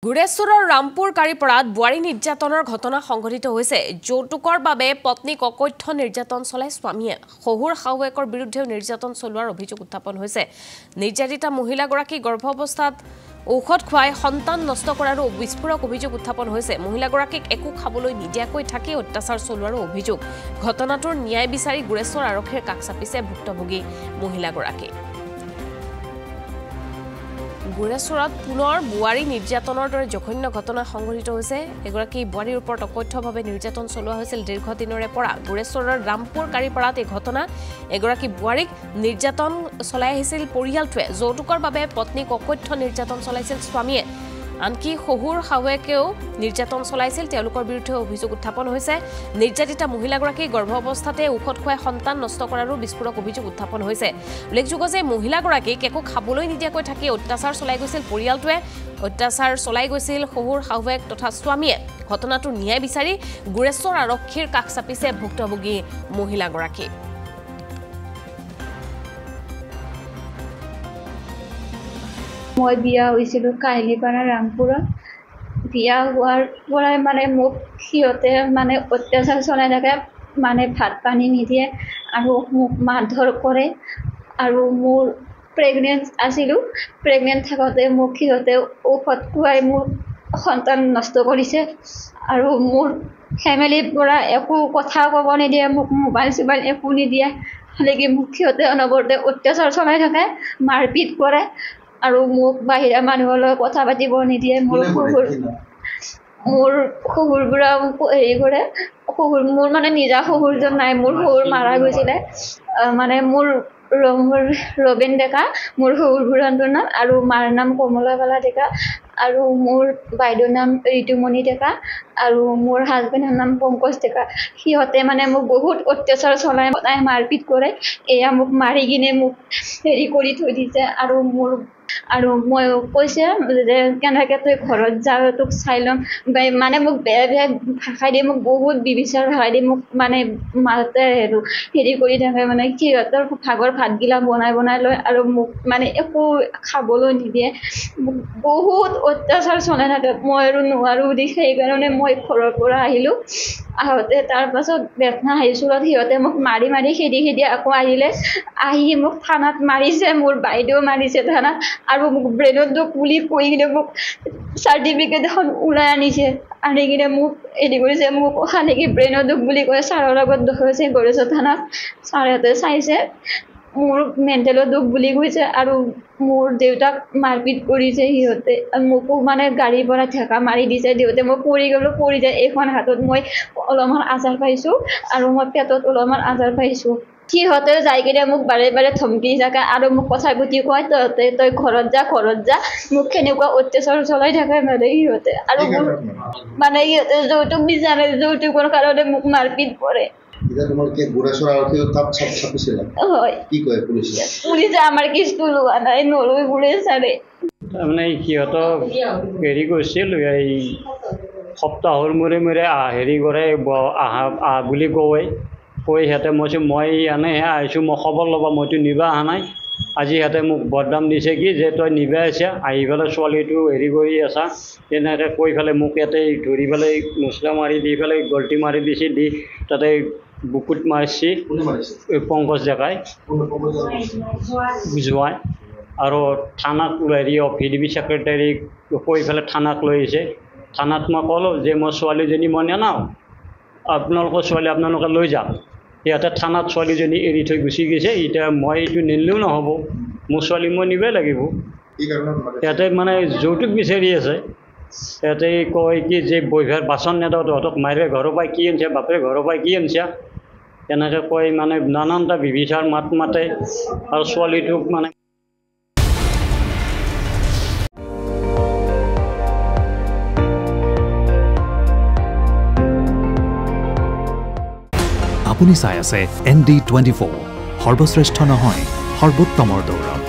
গুৰেশ্বৰৰ ৰামপুৰ কাৰিপৰাত বোৱাৰী নিৰ্যাতনৰ ঘটনা সংঘটিত হৈছে। যৌতুকৰ বাবে পত্নীক অকথ্য নিৰ্যাতন চলাই স্বামীয়ে শহুৰ শাহুৱেকৰ বিৰুদ্ধে নিৰ্যাতন চলোৱাৰ অভিযোগ উত্থাপন হৈছে। নিৰ্যাতিতা মহিলাগৰাকী গৰ্ভাৱস্থাত ঔষধ খুৱাই সন্তান নষ্ট কৰাৰো বিস্ফোৰক অভিযোগ উত্থাপন হৈছে। মহিলাগৰাকীক একো খাবলৈ নিদিয়াকৈ থাকি অত্যাচাৰ চলোৱাৰো অভিযোগ। ঘটনাটোৰ ন্যায় বিচাৰি গুৰেশ্বৰ আৰক্ষীৰ কাষ চাপিছে ভুক্তভোগী মহিলাগৰাকী। গুৰেশ্বৰত পুনৰ বোৱাৰী নিৰ্যাতনৰ দৰে জঘন্য ঘটনা সংঘটিত হৈছে। এগৰাকী বোৱাৰীৰ ওপৰত অকথ্যভাৱে নিৰ্যাতন চলোৱা হৈছিল দীৰ্ঘদিনৰে পৰা। গুৰেশ্বৰৰ ৰামপুৰ কাৰিপাৰাত এই ঘটনা। এগৰাকী বোৱাৰীক নিৰ্যাতন চলাই আহিছিল পৰিয়ালটোৱে। যৌতুকৰ বাবে পত্নীক অকথ্য নিৰ্যাতন চলাইছিল স্বামীয়ে। আনকি শহুৰ শাহুৱেকেও নিৰ্যাতন চলাইছিল। তেওঁলোকৰ বিৰুদ্ধে অভিযোগ উত্থাপন হৈছে। নিৰ্যাতিতা মহিলাগৰাকী গৰ্ভাৱস্থাতে ঔষধ খুৱাই সন্তান নষ্ট কৰাৰো বিস্ফোৰক অভিযোগ উত্থাপন হৈছে। উল্লেখযোগ্য যে মহিলাগৰাকীক একো খাবলৈ নিদিয়াকৈ থাকি অত্যাচাৰ চলাই গৈছিল পৰিয়ালটোৱে। অত্যাচাৰ চলাই গৈছিল শহুৰ শাহুৱেক তথা স্বামীয়ে। ঘটনাটোৰ ন্যায় বিচাৰি গুৰেশ্বৰ আৰক্ষীৰ কাষ চাপিছে ভুক্তভোগী মহিলাগৰাকী। মই বিয়া হৈছিলোঁ কাহিলীপাৰা ৰামপুৰত। বিয়া হোৱাৰ পৰাই মোক সিহঁতে অত্যাচাৰ চলাই থাকে, ভাত পানী নিদিয়ে আৰু মোক মাৰধৰ কৰে। আৰু মোৰ প্ৰেগনেণ্ট আছিলোঁ। প্ৰেগনেণ্ট থাকোঁতে মোক সিহঁতে ঔষধ খুৱাই মোৰ সন্তান নষ্ট কৰিছে। আৰু মোৰ ফেমিলিৰ পৰা একো কথা ক'ব নিদিয়ে, মোক মোবাইল চোবাইল একো নিদিয়ে। খালি মোক সিহঁতে অনবৰতে অত্যাচাৰ চলাই থাকে, মাৰপিট কৰে আৰু মোক বাহিৰা মানুহৰ লগত কথা পাতিব নিদিয়ে। মোৰ শহুৰবোৰা হেৰি কৰে। মোৰ নিজা শহুৰজন নাই, মোৰ শহুৰ মাৰা গৈছিলে। মোৰ ৰবীন ডেকা মোৰ শহুৰবোৰৰ নাম, আৰু মাৰ নাম কমলাবালা ডেকা, আৰু মোৰ বাইদেউৰ নাম ঋতুমণি ডেকা, আৰু মোৰ হাজবেণ্ডৰ নাম পংকজ ডেকা। সিহঁতে মোক বহুত অত্যাচাৰ চলাই মাৰপিট কৰে। এয়া মোক মাৰি কিনে মোক হেৰি কৰি থৈ দিছে। আৰু মই কৈছে যে কেনেকৈ তই ঘৰত যাৱ, তোক চাই ল'ম। মোক বেয়া বেয়া ভাষাই দি মোক বহুত বিবিচাৰ ভাষাই দি মোক মাতে হেৰি কৰি থাকে। সিহঁতৰ ভাগৰ ভাতগিলা বনাই লয় আৰু মোক একো খাবলৈ নিদিয়ে। মোক বহুত অত্যাচাৰ চলাই থাকে। মই আৰু নোৱাৰোঁ দি সেইকাৰণে মই ঘৰৰ পৰা আহিলোঁ। আহোঁতে তাৰপাছত বেথনা হাইস্কুলত সিহঁতে মোক মাৰি খেদি আকৌ আহিলে। আহি মোক থানাত মাৰিছে, মোৰ বাইদেউ মাৰিছে থানাত, আৰু মোক ব্ৰেইনত দুখ বুলি কৈ কিনে মোক চাৰ্টিফিকেট এখন ওলাই আনিছে। আনি কিনে মোক হেৰি কৰিছে, মোক খালি ব্ৰেইনত দুখ বুলি কৈ ছাৰৰ লগত দেখুৱাইছে গড়েশ্বৰ থানাত। ছাৰহঁতে চাইছে, মোৰ মেণ্টেলৰ দুখ বুলি কৈছে। আৰু মোৰ দেউতাক মাৰপিট কৰিছে সিহঁতে। মোকো গাড়ীৰ পৰা ঢেকা মাৰি দিছে। দেউতাই মই পৰি গ'লোঁ, পৰি যায় এইখন হাতত মই অলপমান আজাৰ পাইছোঁ, আৰু মই পেটত অলপমান আজাৰ পাইছোঁ। সিহঁতে যাই কিনে মোক বাৰে বাৰে ধমকি থাকে আৰু মোক কথা গুটি কয়, তই ঘৰত যা। মোক সেনেকুৱা অত্যাচাৰ চলাই থাকে সিহঁতে। আৰু সিহঁতে যৌতুক বিচাৰে, যৌতুকৰ কাৰণে মোক মাৰপিট কৰে। পুলিচে আমাৰ কেছটো লোৱা নাই, নলয় পুলিচে। সিহঁতক হেৰি কৰিছিল, এই সপ্তাহৰ মূৰে হেৰি কৰে, আহা বুলি কৈ সিহঁতে মই এনেহে আহিছোঁ, মই খবৰ ল'ব, মইতো নিবা অহা নাই। আজি সিহঁতে মোক বদনাম দিছে কি যে তই নিবা আছা, আহি পেলাই ছোৱালীটো হেৰি কৰি আছা, তেনেকৈ কৈ পেলাই মোক ইয়াতে ধৰি পেলাই মছলা মাৰি দি পেলাই গল্টি মাৰি দিছে। দি তাতে বুকুত মাৰিছে পংকজ ডেকাই জোঁৱাই। আৰু থানাক ভিডিপি ছেক্ৰেটাৰীক কৈ পেলাই থানাক লৈ আহিছে। থানাত মই ক'লোঁ যে মই ছোৱালীজনী মই নেনাওঁ, আপোনালোকৰ ছোৱালী আপোনালোকে লৈ যাওক। সিহঁতে থানাত ছোৱালীজনী এৰি থৈ গুচি গৈছে। এতিয়া মই এইটো নিলেও নহ'ব, মোৰ ছোৱালী মই নিবই লাগিব। সিহঁতে যৌতুক বিচাৰি আছে। সিহঁতে কয় কি যে বহিভাৰ বাচন নেদাওঁ, তহঁতক মাৰে ঘৰৰ পৰাই কি আনিছা, বাপেৰে ঘৰৰ পৰাই কি আনিছা, তেনেকৈ কৈ নানানটা বিবিচাৰ মাত মাতে। আৰু ছোৱালীটোক আপুনি চাই আছে ND24, সৰ্বশ্ৰেষ্ঠ নহয় সৰ্বোত্তমৰ দৌৰত।